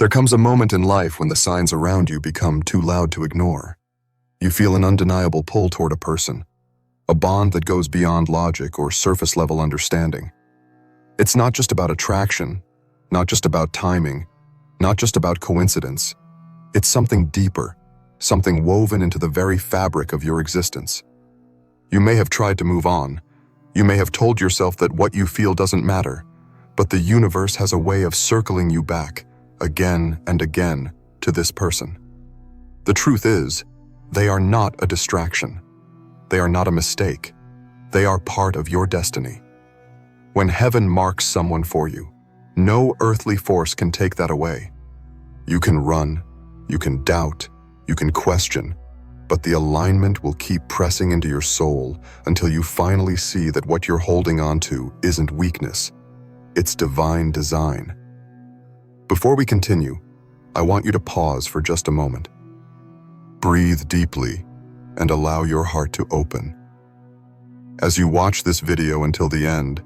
There comes a moment in life when the signs around you become too loud to ignore. You feel an undeniable pull toward a person, a bond that goes beyond logic or surface-level understanding. It's not just about attraction, not just about timing, not just about coincidence. It's something deeper, something woven into the very fabric of your existence. You may have tried to move on. You may have told yourself that what you feel doesn't matter, but the universe has a way of circling you back, again and again, to this person. The truth is, they are not a distraction. They are not a mistake. They are part of your destiny. When heaven marks someone for you, no earthly force can take that away. You can run, you can doubt, you can question, but the alignment will keep pressing into your soul until you finally see that what you're holding on to isn't weakness, it's divine design. Before we continue, I want you to pause for just a moment. Breathe deeply and allow your heart to open. As you watch this video until the end,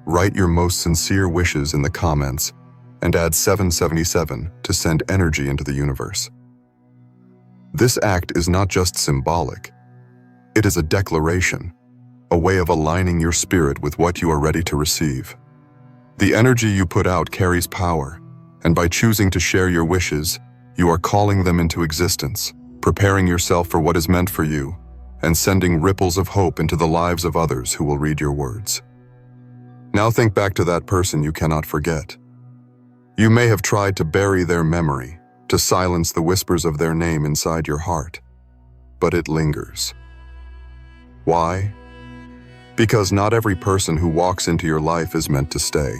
write your most sincere wishes in the comments and add 777 to send energy into the universe. This act is not just symbolic. It is a declaration, a way of aligning your spirit with what you are ready to receive. The energy you put out carries power, and by choosing to share your wishes, you are calling them into existence, preparing yourself for what is meant for you, and sending ripples of hope into the lives of others who will read your words. Now think back to that person you cannot forget. You may have tried to bury their memory, to silence the whispers of their name inside your heart, but it lingers. Why? Because not every person who walks into your life is meant to stay.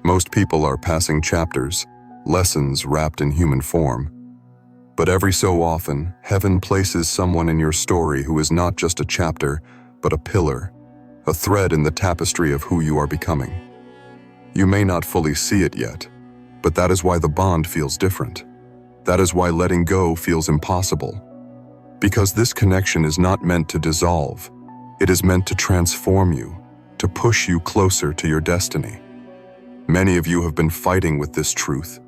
Most people are passing chapters, lessons wrapped in human form. But every so often, heaven places someone in your story who is not just a chapter, but a pillar, a thread in the tapestry of who you are becoming. You may not fully see it yet, but that is why the bond feels different. That is why letting go feels impossible. Because this connection is not meant to dissolve. It is meant to transform you, to push you closer to your destiny. Many of you have been fighting with this truth,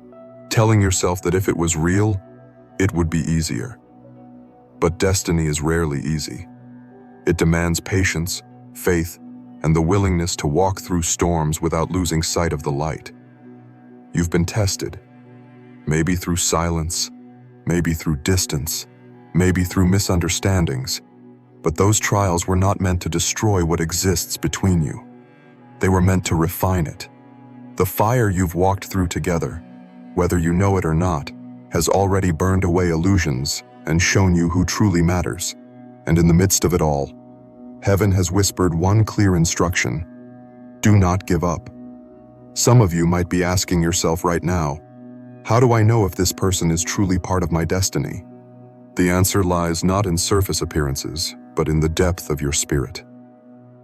telling yourself that if it was real, it would be easier. But destiny is rarely easy. It demands patience, faith, and the willingness to walk through storms without losing sight of the light. You've been tested, maybe through silence, maybe through distance, maybe through misunderstandings, but those trials were not meant to destroy what exists between you. They were meant to refine it. The fire you've walked through together, whether you know it or not, has already burned away illusions and shown you who truly matters. And in the midst of it all, heaven has whispered one clear instruction: do not give up. Some of you might be asking yourself right now, how do I know if this person is truly part of my destiny? The answer lies not in surface appearances, but in the depth of your spirit.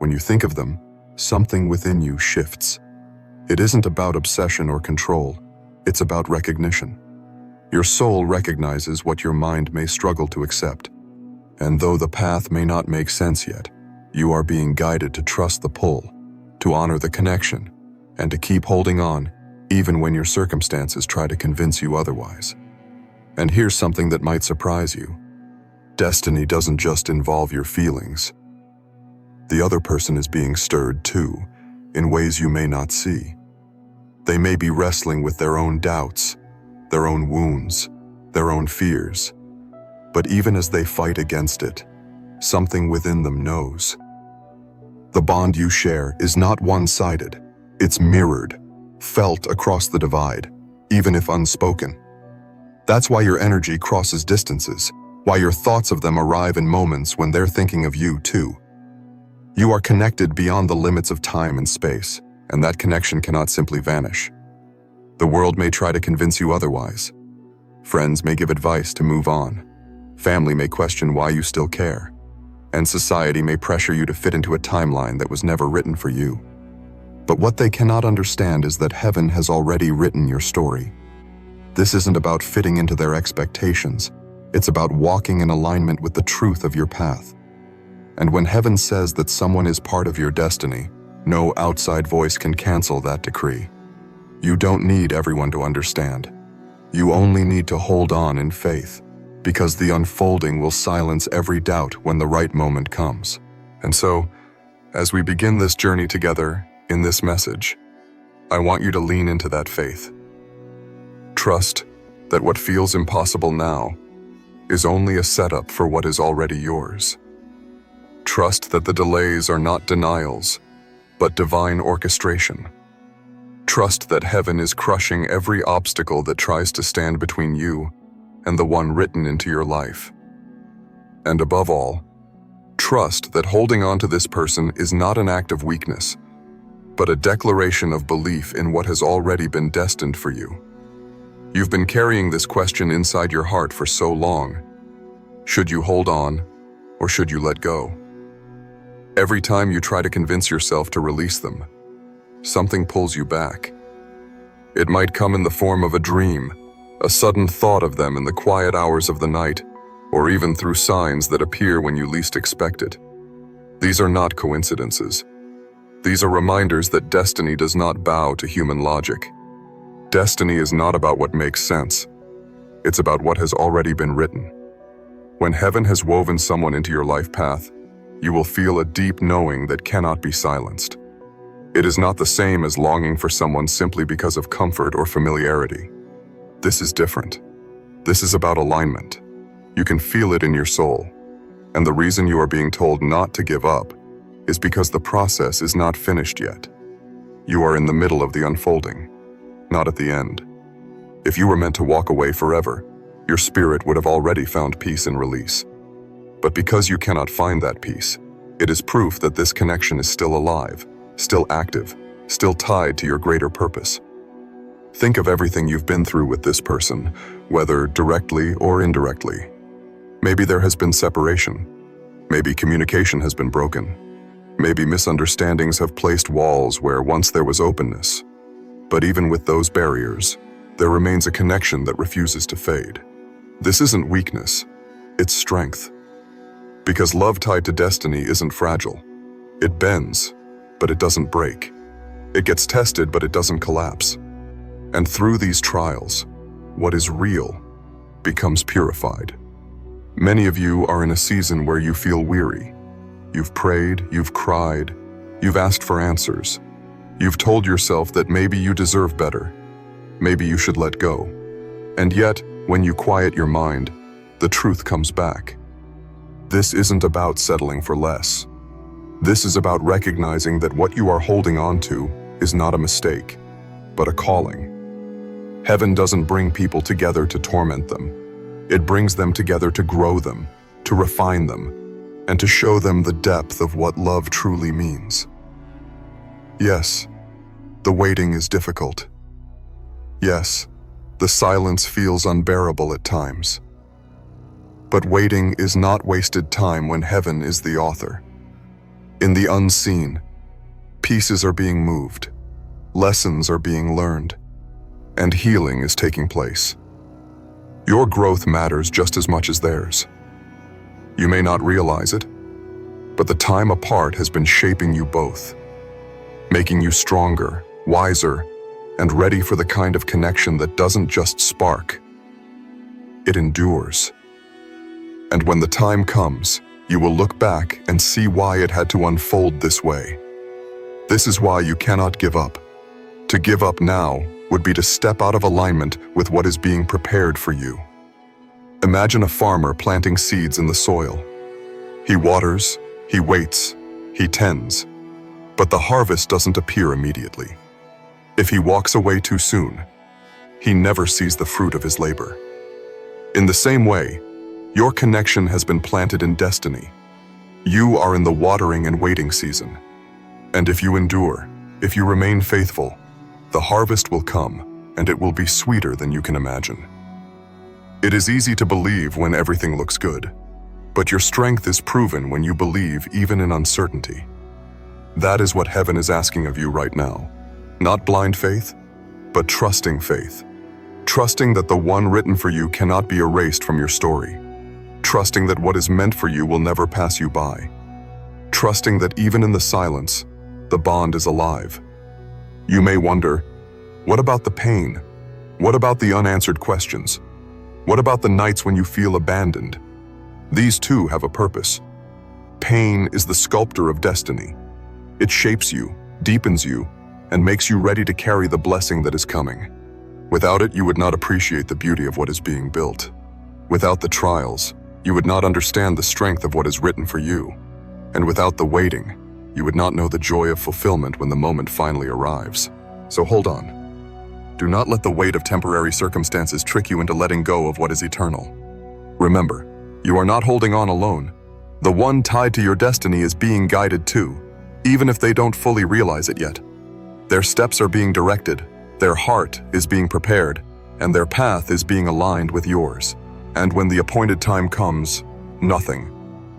When you think of them, something within you shifts. It isn't about obsession or control, it's about recognition. Your soul recognizes what your mind may struggle to accept. And though the path may not make sense yet, you are being guided to trust the pull, to honor the connection, and to keep holding on, even when your circumstances try to convince you otherwise. And here's something that might surprise you. Destiny doesn't just involve your feelings. The other person is being stirred too, in ways you may not see. They may be wrestling with their own doubts, their own wounds, their own fears. But even as they fight against it, something within them knows. The bond you share is not one-sided. It's mirrored, felt across the divide, even if unspoken. That's why your energy crosses distances, why your thoughts of them arrive in moments when they're thinking of you too. You are connected beyond the limits of time and space, and that connection cannot simply vanish. The world may try to convince you otherwise. Friends may give advice to move on. Family may question why you still care. And society may pressure you to fit into a timeline that was never written for you. But what they cannot understand is that heaven has already written your story. This isn't about fitting into their expectations. It's about walking in alignment with the truth of your path. And when heaven says that someone is part of your destiny, no outside voice can cancel that decree. You don't need everyone to understand. You only need to hold on in faith, because the unfolding will silence every doubt when the right moment comes. And so, as we begin this journey together in this message, I want you to lean into that faith. Trust that what feels impossible now is only a setup for what is already yours. Trust that the delays are not denials, but divine orchestration. Trust that heaven is crushing every obstacle that tries to stand between you and the one written into your life. And above all, trust that holding on to this person is not an act of weakness, but a declaration of belief in what has already been destined for you. You've been carrying this question inside your heart for so long. Should you hold on, or should you let go? Every time you try to convince yourself to release them, something pulls you back. It might come in the form of a dream, a sudden thought of them in the quiet hours of the night, or even through signs that appear when you least expect it. These are not coincidences. These are reminders that destiny does not bow to human logic. Destiny is not about what makes sense. It's about what has already been written. When heaven has woven someone into your life path, you will feel a deep knowing that cannot be silenced. It is not the same as longing for someone simply because of comfort or familiarity. This is different. This is about alignment. You can feel it in your soul. And the reason you are being told not to give up is because the process is not finished yet. You are in the middle of the unfolding, not at the end. If you were meant to walk away forever, your spirit would have already found peace and release. But because you cannot find that peace, it is proof that this connection is still alive, still active, still tied to your greater purpose. Think of everything you've been through with this person, whether directly or indirectly. Maybe there has been separation. Maybe communication has been broken. Maybe misunderstandings have placed walls where once there was openness. But even with those barriers, there remains a connection that refuses to fade. This isn't weakness, it's strength. Because love tied to destiny isn't fragile. It bends, but it doesn't break. It gets tested, but it doesn't collapse. And through these trials, what is real becomes purified. Many of you are in a season where you feel weary. You've prayed, you've cried, you've asked for answers. You've told yourself that maybe you deserve better. Maybe you should let go. And yet, when you quiet your mind, the truth comes back. This isn't about settling for less. This is about recognizing that what you are holding on to is not a mistake, but a calling. Heaven doesn't bring people together to torment them. It brings them together to grow them, to refine them, and to show them the depth of what love truly means. Yes, the waiting is difficult. Yes, the silence feels unbearable at times. But waiting is not wasted time when heaven is the author. In the unseen, pieces are being moved, lessons are being learned, and healing is taking place. Your growth matters just as much as theirs. You may not realize it, but the time apart has been shaping you both, making you stronger, wiser, and ready for the kind of connection that doesn't just spark, it endures. And when the time comes, you will look back and see why it had to unfold this way. This is why you cannot give up. To give up now would be to step out of alignment with what is being prepared for you. Imagine a farmer planting seeds in the soil. He waters, he waits, he tends, but the harvest doesn't appear immediately. If he walks away too soon, he never sees the fruit of his labor. In the same way, your connection has been planted in destiny. You are in the watering and waiting season. And if you endure, if you remain faithful, the harvest will come, and it will be sweeter than you can imagine. It is easy to believe when everything looks good, but your strength is proven when you believe even in uncertainty. That is what heaven is asking of you right now. Not blind faith, but trusting faith. Trusting that the one written for you cannot be erased from your story. Trusting that what is meant for you will never pass you by. Trusting that even in the silence, the bond is alive. You may wonder, what about the pain? What about the unanswered questions? What about the nights when you feel abandoned? These too have a purpose. Pain is the sculptor of destiny. It shapes you, deepens you, and makes you ready to carry the blessing that is coming. Without it, you would not appreciate the beauty of what is being built. Without the trials, you would not understand the strength of what is written for you. And without the waiting, you would not know the joy of fulfillment when the moment finally arrives. So hold on. Do not let the weight of temporary circumstances trick you into letting go of what is eternal. Remember, you are not holding on alone. The one tied to your destiny is being guided too, even if they don't fully realize it yet. Their steps are being directed, their heart is being prepared, and their path is being aligned with yours. And when the appointed time comes, nothing,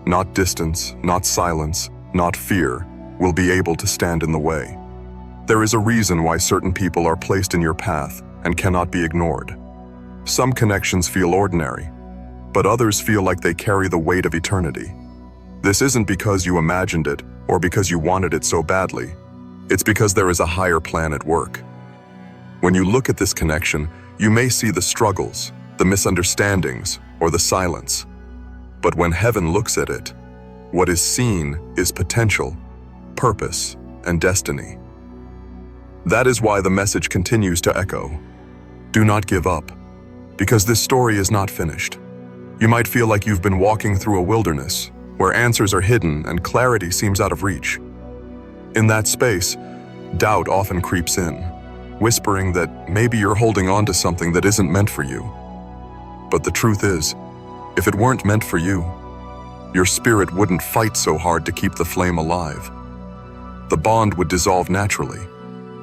not distance, not silence, not fear, will be able to stand in the way. There is a reason why certain people are placed in your path and cannot be ignored. Some connections feel ordinary, but others feel like they carry the weight of eternity. This isn't because you imagined it or because you wanted it so badly. It's because there is a higher plan at work. When you look at this connection, you may see the struggles, the misunderstandings, or the silence. But when heaven looks at it, what is seen is potential, purpose, and destiny. That is why the message continues to echo. Do not give up, because this story is not finished. You might feel like you've been walking through a wilderness, where answers are hidden and clarity seems out of reach. In that space, doubt often creeps in, whispering that maybe you're holding on to something that isn't meant for you. But the truth is, if it weren't meant for you, your spirit wouldn't fight so hard to keep the flame alive. The bond would dissolve naturally.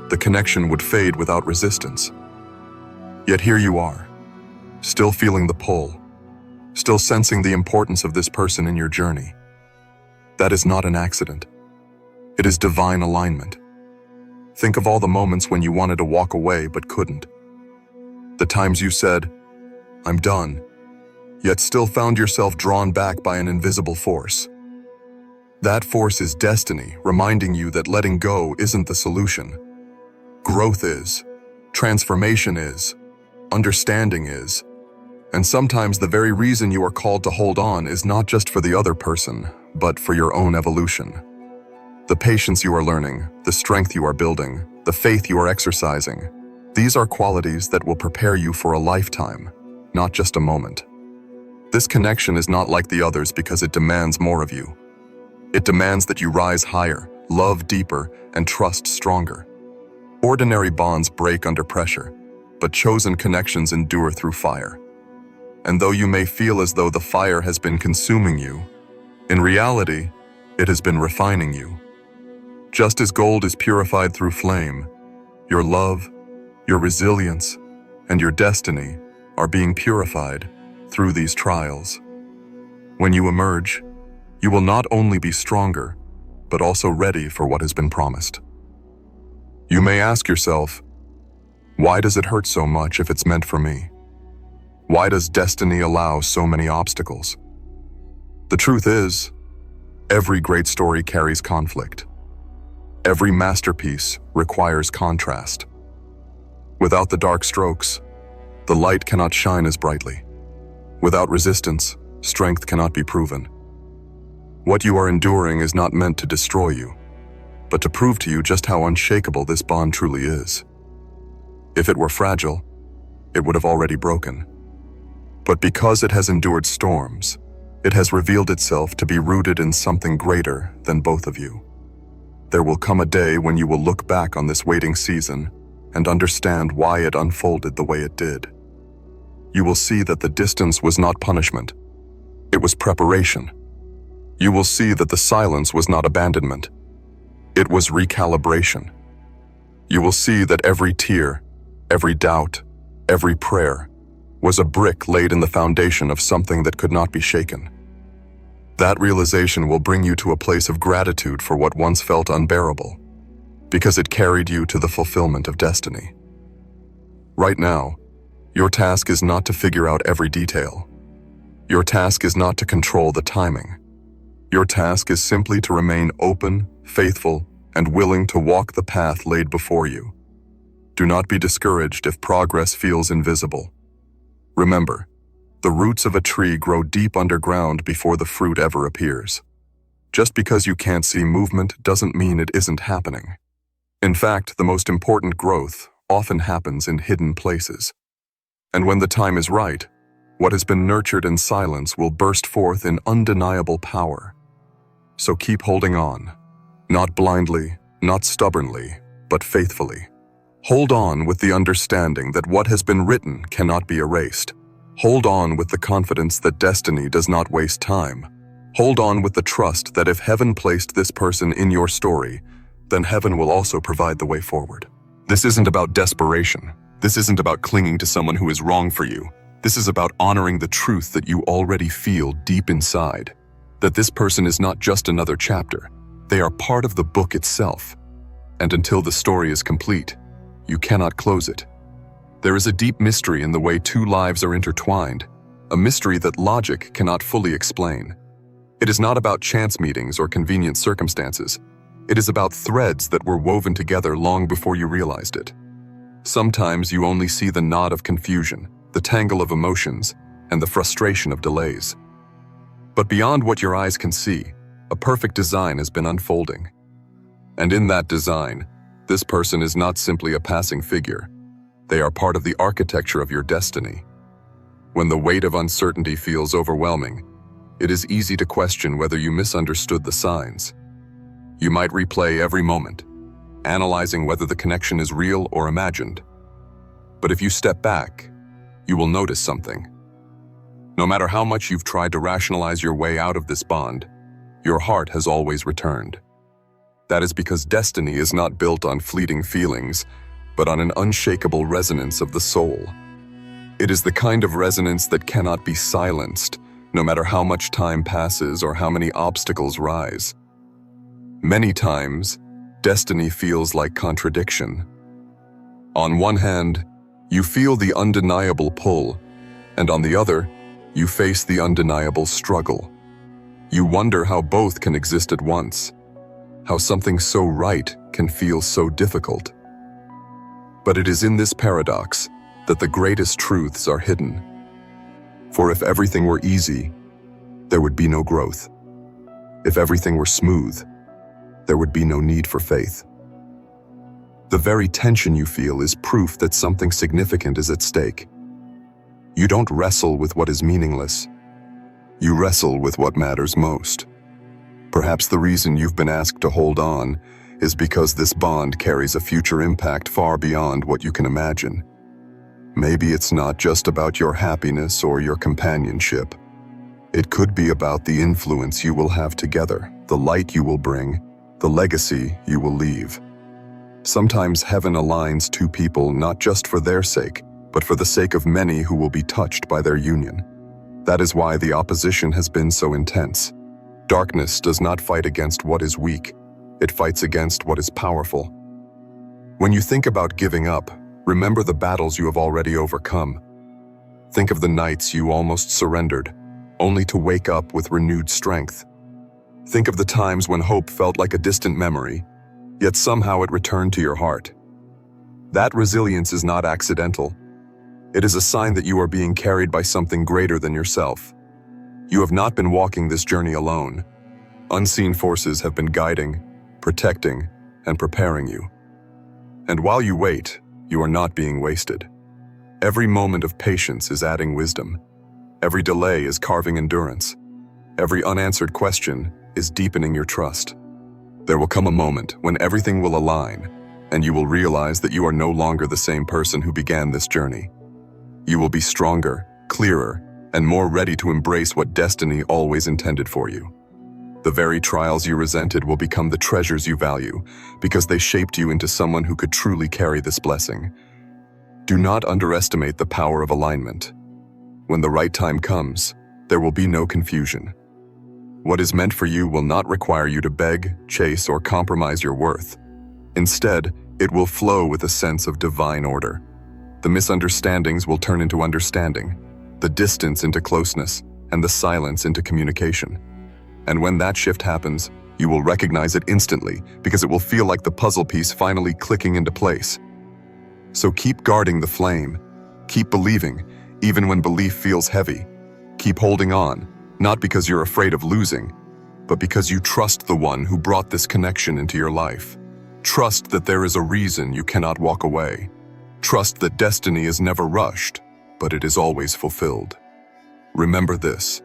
The connection would fade without resistance. Yet here you are, still feeling the pull, still sensing the importance of this person in your journey. That is not an accident. It is divine alignment. Think of all the moments when you wanted to walk away but couldn't. The times you said, "I'm done," yet still found yourself drawn back by an invisible force. That force is destiny, reminding you that letting go isn't the solution. Growth is, transformation is, understanding is, and sometimes the very reason you are called to hold on is not just for the other person, but for your own evolution. The patience you are learning, the strength you are building, the faith you are exercising, these are qualities that will prepare you for a lifetime, not just a moment. This connection is not like the others because it demands more of you. It demands that you rise higher, love deeper, and trust stronger. Ordinary bonds break under pressure, but chosen connections endure through fire. And though you may feel as though the fire has been consuming you, in reality, it has been refining you. Just as gold is purified through flame, your love, your resilience, and your destiny are being purified through these trials. When you emerge, you will not only be stronger, but also ready for what has been promised. You may ask yourself, why does it hurt so much if it's meant for me? Why does destiny allow so many obstacles? The truth is, every great story carries conflict. Every masterpiece requires contrast. Without the dark strokes, the light cannot shine as brightly. Without resistance, strength cannot be proven. What you are enduring is not meant to destroy you, but to prove to you just how unshakable this bond truly is. If it were fragile, it would have already broken. But because it has endured storms, it has revealed itself to be rooted in something greater than both of you. There will come a day when you will look back on this waiting season and understand why it unfolded the way it did. You will see that the distance was not punishment. It was preparation. You will see that the silence was not abandonment. It was recalibration. You will see that every tear, every doubt, every prayer was a brick laid in the foundation of something that could not be shaken. That realization will bring you to a place of gratitude for what once felt unbearable, because it carried you to the fulfillment of destiny. Right now, your task is not to figure out every detail. Your task is not to control the timing. Your task is simply to remain open, faithful, and willing to walk the path laid before you. Do not be discouraged if progress feels invisible. Remember, the roots of a tree grow deep underground before the fruit ever appears. Just because you can't see movement doesn't mean it isn't happening. In fact, the most important growth often happens in hidden places. And when the time is right, what has been nurtured in silence will burst forth in undeniable power. So keep holding on, not blindly, not stubbornly, but faithfully. Hold on with the understanding that what has been written cannot be erased. Hold on with the confidence that destiny does not waste time. Hold on with the trust that if heaven placed this person in your story, then heaven will also provide the way forward. This isn't about desperation. This isn't about clinging to someone who is wrong for you. This is about honoring the truth that you already feel deep inside. That this person is not just another chapter. They are part of the book itself. And until the story is complete, you cannot close it. There is a deep mystery in the way two lives are intertwined, a mystery that logic cannot fully explain. It is not about chance meetings or convenient circumstances. It is about threads that were woven together long before you realized it. Sometimes you only see the knot of confusion, the tangle of emotions, and the frustration of delays. But beyond what your eyes can see, a perfect design has been unfolding. And in that design, this person is not simply a passing figure. They are part of the architecture of your destiny. When the weight of uncertainty feels overwhelming, it is easy to question whether you misunderstood the signs. You might replay every moment, analyzing whether the connection is real or imagined. But if you step back, you will notice something. No matter how much you've tried to rationalize your way out of this bond, your heart has always returned. That is because destiny is not built on fleeting feelings, but on an unshakable resonance of the soul. It is the kind of resonance that cannot be silenced, no matter how much time passes or how many obstacles rise. Many times, destiny feels like contradiction. On one hand, you feel the undeniable pull, and on the other, you face the undeniable struggle. You wonder how both can exist at once, how something so right can feel so difficult. But it is in this paradox that the greatest truths are hidden. For if everything were easy, there would be no growth. If everything were smooth, there would be no need for faith. The very tension you feel is proof that something significant is at stake. You don't wrestle with what is meaningless. You wrestle with what matters most. Perhaps the reason you've been asked to hold on is because this bond carries a future impact far beyond what you can imagine. Maybe it's not just about your happiness or your companionship. It could be about the influence you will have together, the light you will bring, the legacy you will leave. Sometimes heaven aligns two people not just for their sake, but for the sake of many who will be touched by their union. That is why the opposition has been so intense. Darkness does not fight against what is weak. It fights against what is powerful. When you think about giving up, remember the battles you have already overcome. Think of the nights you almost surrendered, only to wake up with renewed strength. Think of the times when hope felt like a distant memory, yet somehow it returned to your heart. That resilience is not accidental. It is a sign that you are being carried by something greater than yourself. You have not been walking this journey alone. Unseen forces have been guiding, protecting, and preparing you. And while you wait, you are not being wasted. Every moment of patience is adding wisdom. Every delay is carving endurance. Every unanswered question is deepening your trust. There will come a moment when everything will align, and you will realize that you are no longer the same person who began this journey. You will be stronger, clearer, and more ready to embrace what destiny always intended for you. The very trials you resented will become the treasures you value, because they shaped you into someone who could truly carry this blessing. Do not underestimate the power of alignment. When the right time comes, there will be no confusion. What is meant for you will not require you to beg, chase, or compromise your worth. Instead, it will flow with a sense of divine order. The misunderstandings will turn into understanding, the distance into closeness, and the silence into communication. And when that shift happens, you will recognize it instantly because it will feel like the puzzle piece finally clicking into place. So keep guarding the flame. Keep believing, even when belief feels heavy. Keep holding on, not because you're afraid of losing, but because you trust the one who brought this connection into your life. Trust that there is a reason you cannot walk away. Trust that destiny is never rushed, but it is always fulfilled. Remember this: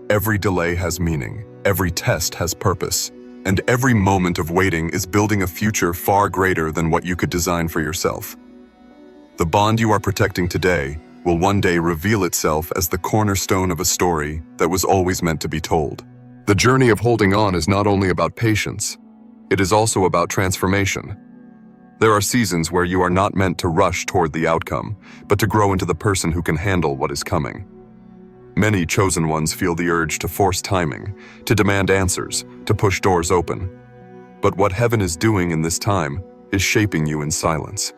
every delay has meaning, every test has purpose, and every moment of waiting is building a future far greater than what you could design for yourself. The bond you are protecting today will one day reveal itself as the cornerstone of a story that was always meant to be told. The journey of holding on is not only about patience, it is also about transformation. There are seasons where you are not meant to rush toward the outcome, but to grow into the person who can handle what is coming. Many chosen ones feel the urge to force timing, to demand answers, to push doors open. But what heaven is doing in this time is shaping you in silence,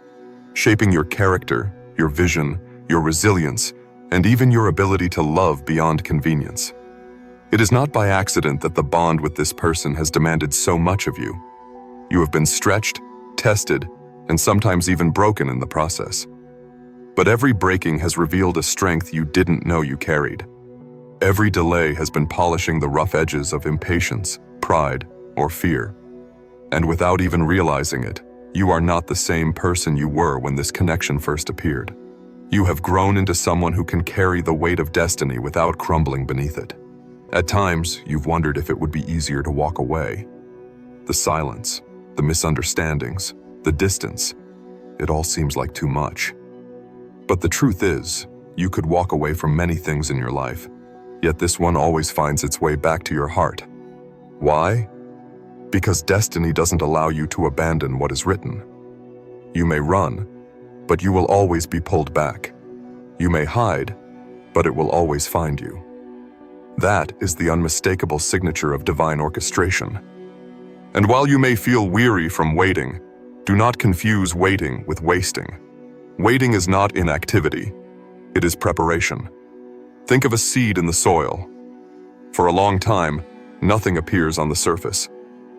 shaping your character, your vision, your resilience, and even your ability to love beyond convenience. It is not by accident that the bond with this person has demanded so much of you. You have been stretched, tested, and sometimes even broken in the process. But every breaking has revealed a strength you didn't know you carried. Every delay has been polishing the rough edges of impatience, pride, or fear. And without even realizing it, you are not the same person you were when this connection first appeared. You have grown into someone who can carry the weight of destiny without crumbling beneath it. At times, you've wondered if it would be easier to walk away. The silence, the misunderstandings, the distance, it all seems like too much. But the truth is, you could walk away from many things in your life, yet this one always finds its way back to your heart. Why? Because destiny doesn't allow you to abandon what is written. You may run, but you will always be pulled back. You may hide, but it will always find you. That is the unmistakable signature of divine orchestration. And while you may feel weary from waiting, do not confuse waiting with wasting. Waiting is not inactivity, it is preparation. Think of a seed in the soil. For a long time, nothing appears on the surface,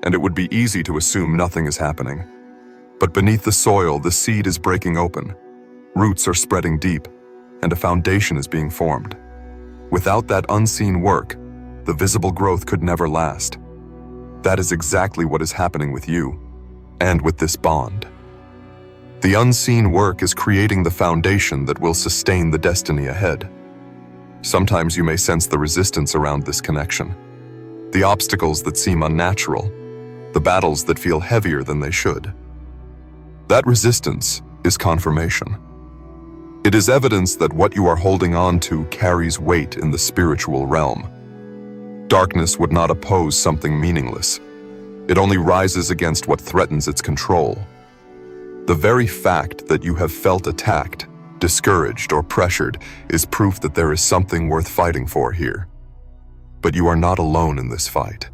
and it would be easy to assume nothing is happening. But beneath the soil, the seed is breaking open. Roots are spreading deep, and a foundation is being formed. Without that unseen work, the visible growth could never last. That is exactly what is happening with you, and with this bond. The unseen work is creating the foundation that will sustain the destiny ahead. Sometimes you may sense the resistance around this connection, the obstacles that seem unnatural, the battles that feel heavier than they should. That resistance is confirmation. It is evidence that what you are holding on to carries weight in the spiritual realm. Darkness would not oppose something meaningless. It only rises against what threatens its control. The very fact that you have felt attacked, discouraged, or pressured is proof that there is something worth fighting for here. But you are not alone in this fight.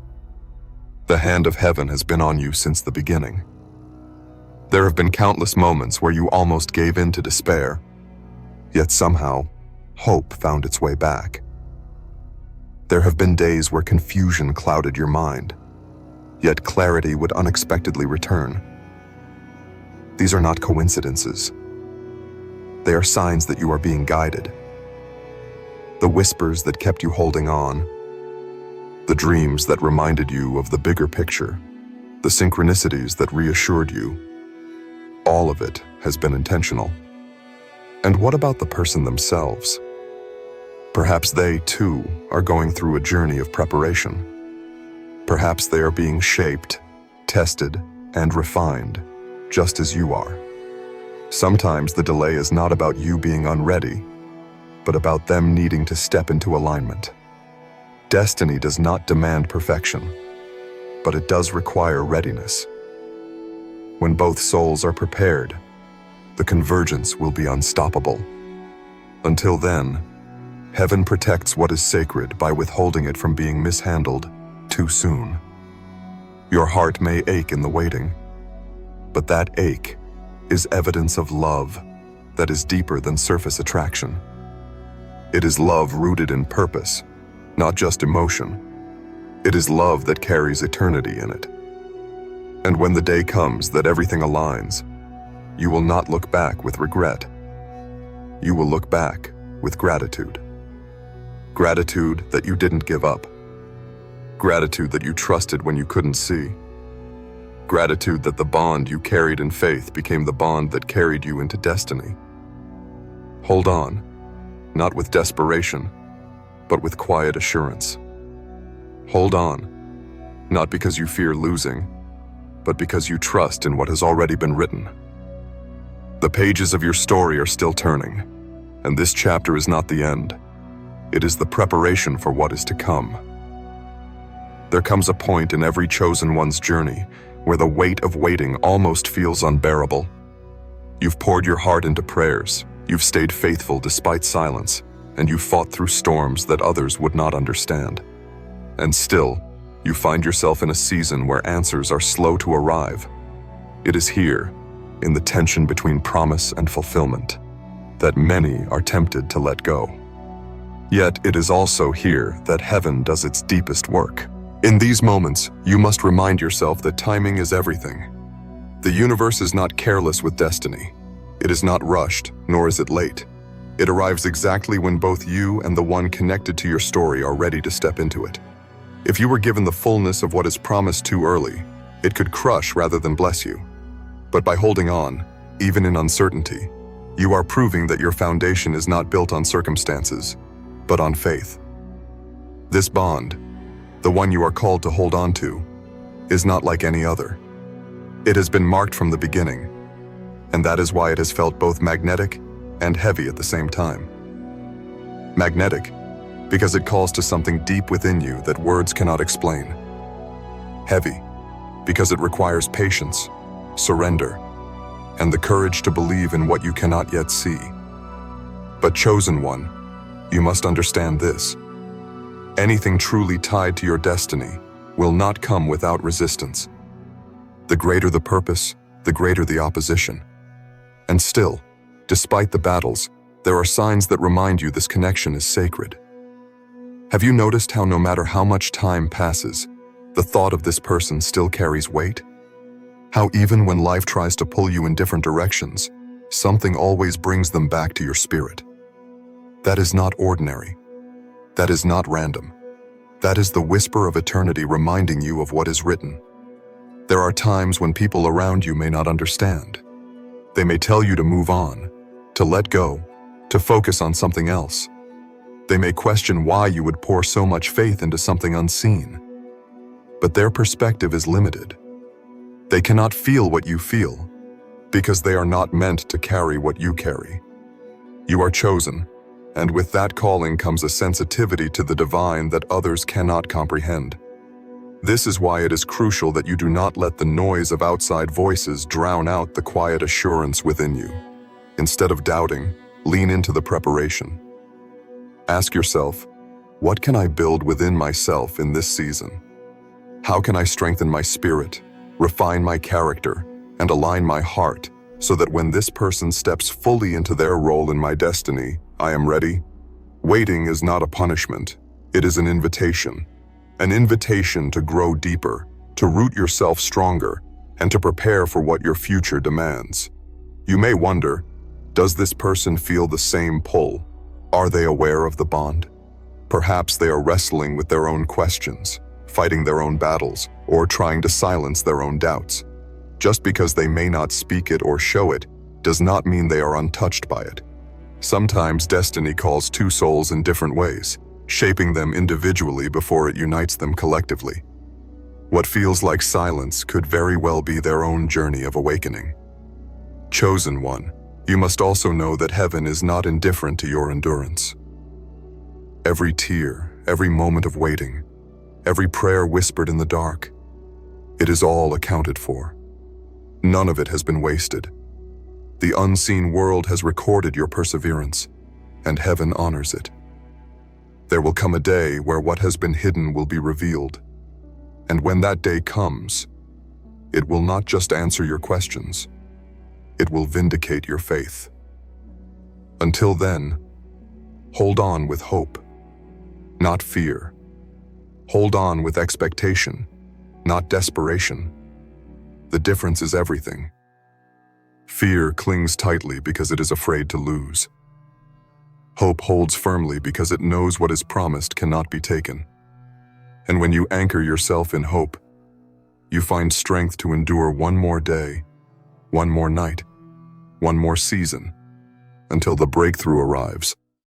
The hand of heaven has been on you since the beginning. There have been countless moments where you almost gave in to despair, yet somehow, hope found its way back. There have been days where confusion clouded your mind, yet clarity would unexpectedly return. These are not coincidences. They are signs that you are being guided. The whispers that kept you holding on, the dreams that reminded you of the bigger picture, the synchronicities that reassured you, all of it has been intentional. And what about the person themselves? Perhaps they, too, are going through a journey of preparation. Perhaps they are being shaped, tested, and refined, just as you are. Sometimes the delay is not about you being unready, but about them needing to step into alignment. Destiny does not demand perfection, but it does require readiness. When both souls are prepared, the convergence will be unstoppable. Until then, heaven protects what is sacred by withholding it from being mishandled too soon. Your heart may ache in the waiting, but that ache is evidence of love that is deeper than surface attraction. It is love rooted in purpose, not just emotion. It is love that carries eternity in it. And when the day comes that everything aligns, you will not look back with regret. You will look back with gratitude. Gratitude that you didn't give up. Gratitude that you trusted when you couldn't see. Gratitude that the bond you carried in faith became the bond that carried you into destiny. Hold on, not with desperation, but with quiet assurance. Hold on, not because you fear losing, but because you trust in what has already been written. The pages of your story are still turning, and this chapter is not the end. It is the preparation for what is to come. There comes a point in every chosen one's journey where the weight of waiting almost feels unbearable. You've poured your heart into prayers, you've stayed faithful despite silence, and you've fought through storms that others would not understand. And still, you find yourself in a season where answers are slow to arrive. It is here, in the tension between promise and fulfillment, that many are tempted to let go. Yet it is also here that heaven does its deepest work. In these moments, you must remind yourself that timing is everything. The universe is not careless with destiny. It is not rushed, nor is it late. It arrives exactly when both you and the one connected to your story are ready to step into it. If you were given the fullness of what is promised too early, it could crush rather than bless you. But by holding on, even in uncertainty, you are proving that your foundation is not built on circumstances, but on faith. This bond, the one you are called to hold on to, is not like any other. It has been marked from the beginning, and that is why it has felt both magnetic and heavy at the same time. Magnetic, because it calls to something deep within you that words cannot explain. Heavy, because it requires patience, surrender, and the courage to believe in what you cannot yet see. But chosen one, you must understand this. Anything truly tied to your destiny will not come without resistance. The greater the purpose, the greater the opposition. And still, despite the battles, there are signs that remind you this connection is sacred. Have you noticed how no matter how much time passes, the thought of this person still carries weight? How even when life tries to pull you in different directions, something always brings them back to your spirit. That is not ordinary. That is not random. That is the whisper of eternity reminding you of what is written. There are times when people around you may not understand. They may tell you to move on, to let go, to focus on something else. They may question why you would pour so much faith into something unseen. But their perspective is limited. They cannot feel what you feel, because they are not meant to carry what you carry. You are chosen, and with that calling comes a sensitivity to the divine that others cannot comprehend. This is why it is crucial that you do not let the noise of outside voices drown out the quiet assurance within you. Instead of doubting, lean into the preparation. Ask yourself, what can I build within myself in this season? How can I strengthen my spirit, refine my character, and align my heart so that when this person steps fully into their role in my destiny, I am ready? Waiting is not a punishment. It is an invitation to grow deeper, to root yourself stronger, and to prepare for what your future demands. You may wonder, does this person feel the same pull? Are they aware of the bond? Perhaps they are wrestling with their own questions, fighting their own battles, or trying to silence their own doubts. Just because they may not speak it or show it does not mean they are untouched by it. Sometimes destiny calls two souls in different ways, shaping them individually before it unites them collectively. What feels like silence could very well be their own journey of awakening. Chosen one, you must also know that heaven is not indifferent to your endurance. Every tear, every moment of waiting, every prayer whispered in the dark, it is all accounted for. None of it has been wasted. The unseen world has recorded your perseverance, and heaven honors it. There will come a day where what has been hidden will be revealed. And when that day comes, it will not just answer your questions, it will vindicate your faith. Until then, hold on with hope, not fear. Hold on with expectation, not desperation. The difference is everything. Fear clings tightly because it is afraid to lose. Hope holds firmly because it knows what is promised cannot be taken. And when you anchor yourself in hope, you find strength to endure one more day, one more night, one more season, until the breakthrough arrives.